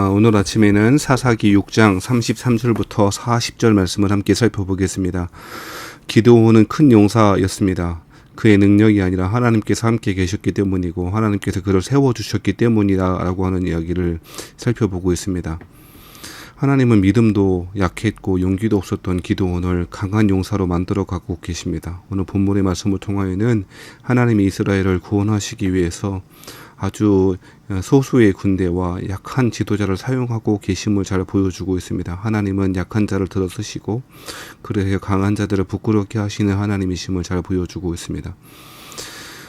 오늘 아침에는 사사기 6장 33절부터 40절 말씀을 함께 살펴보겠습니다. 기드온은 큰 용사였습니다. 그의 능력이 아니라 하나님께서 함께 계셨기 때문이고 하나님께서 그를 세워주셨기 때문이다라고 하는 이야기를 살펴보고 있습니다. 하나님은 믿음도 약했고 용기도 없었던 기드온을 강한 용사로 만들어가고 계십니다. 오늘 본문의 말씀을 통하여는 하나님이 이스라엘을 구원하시기 위해서 아주 소수의 군대와 약한 지도자를 사용하고 계심을 잘 보여주고 있습니다. 하나님은 약한 자를 들어쓰시고 그래서 강한 자들을 부끄럽게 하시는 하나님이심을 잘 보여주고 있습니다.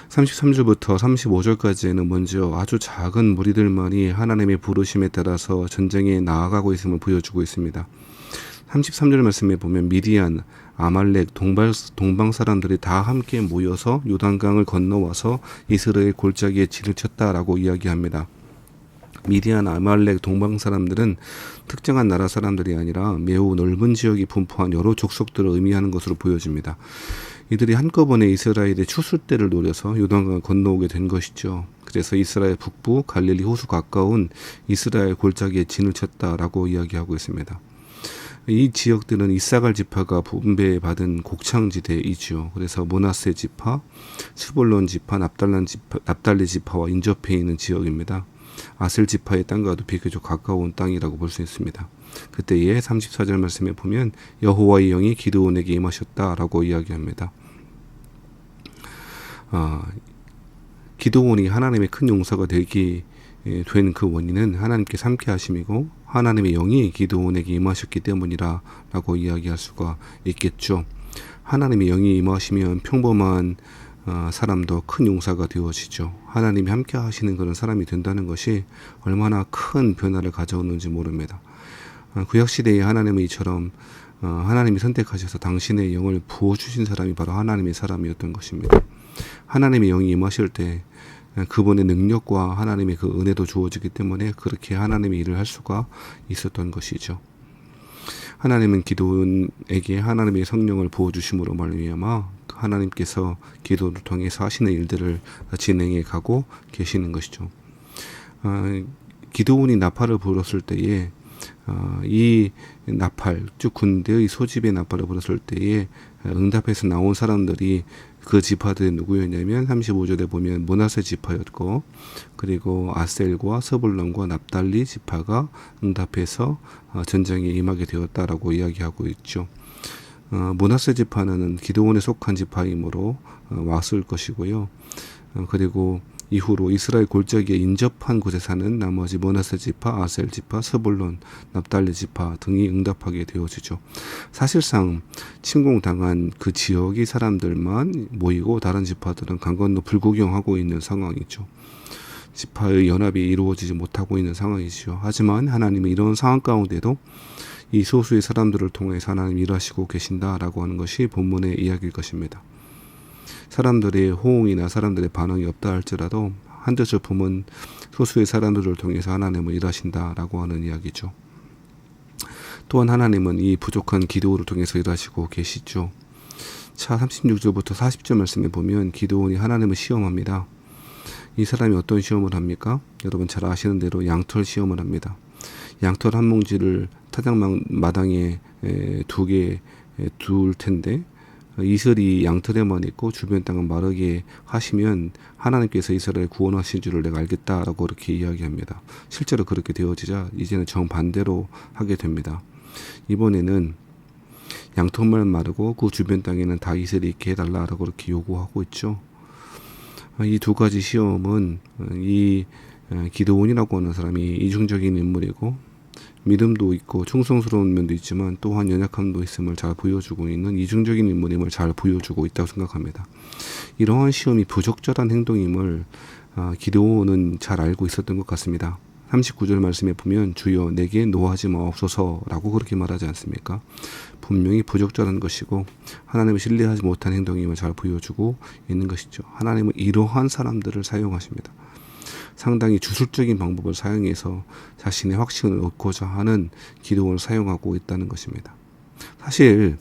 33절부터 35절까지는 먼저 아주 작은 무리들만이 하나님의 부르심에 따라서 전쟁에 나아가고 있음을 보여주고 있습니다. 33절 말씀에 보면 미디안, 아말렉, 동방 사람들이 다 함께 모여서 요단강을 건너와서 이스라엘 골짜기에 진을 쳤다라고 이야기합니다. 미디안, 아말렉, 동방 사람들은 특정한 나라 사람들이 아니라 매우 넓은 지역이 분포한 여러 족속들을 의미하는 것으로 보여집니다. 이들이 한꺼번에 이스라엘의 추수때를 노려서 요단강을 건너오게 된 것이죠. 그래서 이스라엘 북부 갈릴리 호수 가까운 이스라엘 골짜기에 진을 쳤다라고 이야기하고 있습니다. 이 지역들은 이사갈 지파가 분배받은 곡창지대이죠. 그래서 므낫세 지파, 스불론 지파, 납달리 지파와 인접해 있는 지역입니다. 아셀 지파의 땅과도 비교적 가까운 땅이라고 볼 수 있습니다. 그때에 34절 말씀에 보면 여호와의 영이 기드온에게 임하셨다라고 이야기합니다. 기드온이 하나님의 큰 용사가 되기 된 그 원인은 하나님께서 함께 하심이고 하나님의 영이 기드온에게 임하셨기 때문이라고 이야기할 수가 있겠죠. 하나님의 영이 임하시면 평범한 사람도 큰 용사가 되어지죠. 하나님이 함께 하시는 그런 사람이 된다는 것이 얼마나 큰 변화를 가져오는지 모릅니다. 구약시대에 하나님은 이처럼 하나님이 선택하셔서 당신의 영을 부어주신 사람이 바로 하나님의 사람이었던 것입니다. 하나님의 영이 임하실 때 그분의 능력과 하나님의 그 은혜도 주어지기 때문에 그렇게 하나님의 일을 할 수가 있었던 것이죠. 하나님은 기드온에게 하나님의 성령을 부어주심으로 말미암아 하나님께서 기드온을 통해서 하시는 일들을 진행해 가고 계시는 것이죠. 기드온이 나팔을 불었을 때에 이 나팔, 즉 군대의 소집의 나팔을 불었을 때에 응답해서 나온 사람들이 그 지파들이 누구였냐면 35절에 보면 므낫세 지파였고 그리고 아셀과 스불론과 납달리 지파가 응답해서 전쟁에 임하게 되었다라고 이야기하고 있죠. 므낫세 지파는 기드온에 속한 지파이므로 왔을 것이고요. 그리고 이후로 이스라엘 골짜기에 인접한 곳에 사는 나머지 므낫세 지파, 아셀 지파, 스불론, 납달리 지파 등이 응답하게 되어지죠. 사실상 침공당한 그 지역의 사람들만 모이고 다른 지파들은 강 건너 불구경하고 있는 상황이죠. 지파의 연합이 이루어지지 못하고 있는 상황이죠. 하지만 하나님은 이런 상황 가운데도 이 소수의 사람들을 통해서 하나님 일하시고 계신다라고 하는 것이 본문의 이야기일 것입니다. 사람들의 호응이나 사람들의 반응이 없다 할지라도 한 뜻을 품은 소수의 사람들을 통해서 하나님은 일하신다라고 하는 이야기죠. 또한 하나님은 이 부족한 기드온을 통해서 일하시고 계시죠. 36절부터 40절 말씀에 보면 기드온이 하나님을 시험합니다. 이 사람이 어떤 시험을 합니까? 여러분 잘 아시는 대로 양털 시험을 합니다. 양털 한 뭉치를 타작마당에 두 개 둘 텐데 이슬이 양털에만 있고 주변 땅은 마르게 하시면 하나님께서 이스라엘 구원하신 줄을 내가 알겠다라고 이렇게 이야기합니다. 실제로 그렇게 되어지자 이제는 정반대로 하게 됩니다. 이번에는 양털만 마르고 그 주변 땅에는 다 이슬이 있게 해달라라고 이렇게 요구하고 있죠. 이 두 가지 시험은 이 기드온이라고 하는 사람이 이중적인 인물이고 믿음도 있고 충성스러운 면도 있지만 또한 연약함도 있음을 잘 보여주고 있는 이중적인 인물임을 잘 보여주고 있다고 생각합니다. 이러한 시험이 부적절한 행동임을 기드온은 잘 알고 있었던 것 같습니다. 39절 말씀에 보면 주여 내게 노하지 마옵소서라고 그렇게 말하지 않습니까? 분명히 부적절한 것이고 하나님을 신뢰하지 못한 행동임을 잘 보여주고 있는 것이죠. 하나님은 이러한 사람들을 사용하십니다. 상당히 주술적인 방법을 사용해서 자신의 확신을 얻고자 하는 기도원을 사용하고 있다는 것입니다. 사실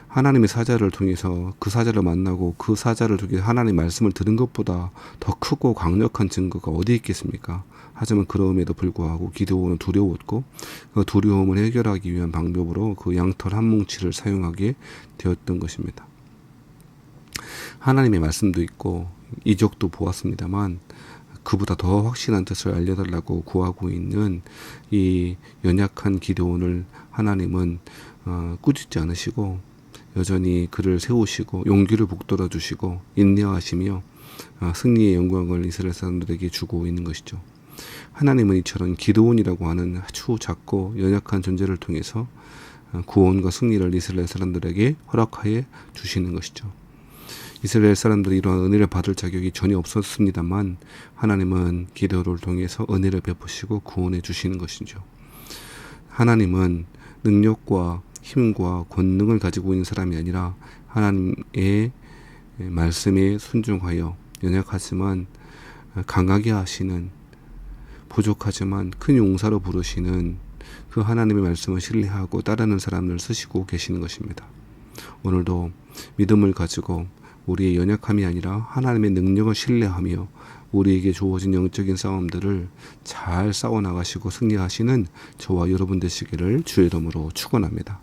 하나님의 사자를 통해서 그 사자를 만나고 그 사자를 통해 하나님의 말씀을 들은 것보다 더 크고 강력한 증거가 어디 있겠습니까? 하지만 그럼에도 불구하고 기드온은 두려웠고 그 두려움을 해결하기 위한 방법으로 그 양털 한 뭉치를 사용하게 되었던 것입니다. 하나님의 말씀도 있고 이적도 보았습니다만 그보다 더 확실한 뜻을 알려달라고 구하고 있는 이 연약한 기드온을 하나님은 꾸짖지 않으시고 여전히 그를 세우시고 용기를 북돋아 주시고 인내하시며 승리의 영광을 이스라엘 사람들에게 주고 있는 것이죠. 하나님은 이처럼 기드온이라고 하는 아주 작고 연약한 존재를 통해서 구원과 승리를 이스라엘 사람들에게 허락하여 주시는 것이죠. 이스라엘 사람들이 이러한 은혜를 받을 자격이 전혀 없었습니다만 하나님은 기드온을 통해서 은혜를 베푸시고 구원해 주시는 것이죠. 하나님은 능력과 힘과 권능을 가지고 있는 사람이 아니라 하나님의 말씀에 순종하여 연약하지만 강하게 하시는, 부족하지만 큰 용사로 부르시는 그 하나님의 말씀을 신뢰하고 따르는 사람을 쓰시고 계시는 것입니다. 오늘도 믿음을 가지고 우리의 연약함이 아니라 하나님의 능력을 신뢰하며 우리에게 주어진 영적인 싸움들을 잘 싸워나가시고 승리하시는 저와 여러분 되시기를 주의 이름으로 축원합니다.